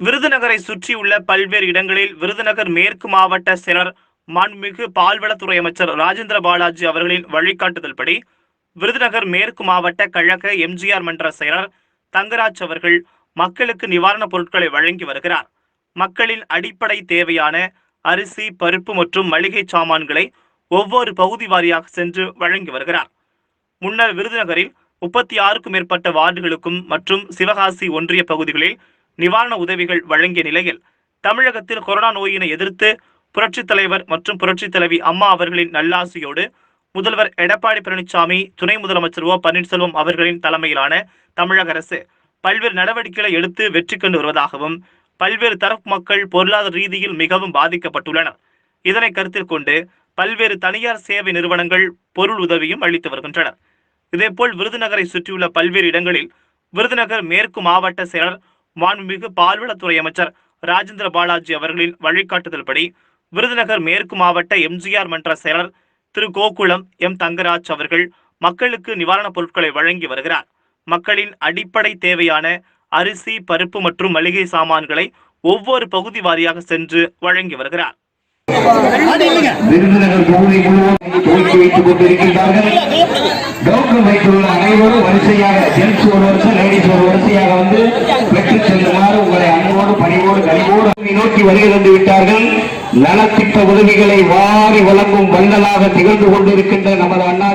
விருதுநகரை சுற்றியுள்ள பல்வேறு இடங்களில் விருதுநகர் மேற்கு மாவட்ட செயலர் மாண்புமிகு பால்வளத்துறை அமைச்சர் ராஜேந்திர பாலாஜி அவர்களின் வழிகாட்டுதல்படி விருதுநகர் மேற்கு மாவட்ட கழக எம்ஜிஆர் மன்ற செயலர் தங்கராஜ் அவர்கள் மக்களுக்கு நிவாரணப் பொருட்களை வழங்கி வருகிறார். மக்களின் அடிப்படை தேவையான அரிசி, பருப்பு மற்றும் மளிகை சாமான்களை ஒவ்வொரு பகுதி வாரியாக சென்று வழங்கி வருகிறார். முன்னர் விருதுநகரில் 36க்கும் மேற்பட்ட வார்டுகளுக்கும் மற்றும் சிவகாசி ஒன்றிய பகுதிகளில் நிவாரண உதவிகள் வழங்கிய நிலையில் தமிழகத்தில் கொரோனா நோயினை எதிர்த்து புரட்சித் தலைவர் மற்றும் புரட்சித் தலைவி அம்மா அவர்களின் நல்லாசியோடு முதல்வர் எடப்பாடி பழனிசாமி, துணை முதலமைச்சர் ஓ பன்னீர்செல்வம் அவர்களின் தலைமையிலான தமிழக அரசு பல்வேறு நடவடிக்கைகளை எடுத்து வெற்றி கண்டு வருவதாகவும், பல்வேறு தரப்பு மக்கள் பொருளாதார ரீதியில் மிகவும் பாதிக்கப்பட்டுள்ளனர். இதனை கருத்தில் கொண்டு பல்வேறு தனியார் சேவை நிறுவனங்கள் பொருள் உதவியும் அளித்து வருகின்றனர். இதேபோல் விருதுநகரை சுற்றியுள்ள பல்வேறு இடங்களில் விருதுநகர் மேற்கு மாவட்ட செயலர் மாண்புமிகு பால்வளத்துறை அமைச்சர் ராஜேந்திர பாலாஜி அவர்களின் வழிகாட்டுதல்படி விருதுநகர் மேற்கு மாவட்ட எம்ஜிஆர் மன்ற செயலர் திரு கோகுலம் எம் தங்கராஜ் அவர்கள் மக்களுக்கு நிவாரணப் பொருட்களை வழங்கி வருகிறார். மக்களின் அடிப்படை தேவையான அரிசி, பருப்பு மற்றும் மளிகை சாமான்களை ஒவ்வொரு பகுதி வாரியாக சென்று வழங்கி வருகிறார். விருதுநகர் தொகுதி முழுவதும் துவக்கி வைத்துக் கொண்டிருக்கின்றார்கள். டோக்கன் வைத்துள்ள அனைவரும் வரிசையாக, ஜென்ஸ் ஒரு வருஷம், லேடிஸ் ஒரு வரிசையாக வந்து பெற்று செல்லுமாறு உங்களை அன்போடு பணிவோடு கனிவோடு நோக்கி வருகை தந்து விட்டார்கள். நலத்திட்ட உதவிகளை வாரி வழங்கும் வள்ளலாக திகழ்ந்து கொண்டிருக்கின்ற நமது அண்ணா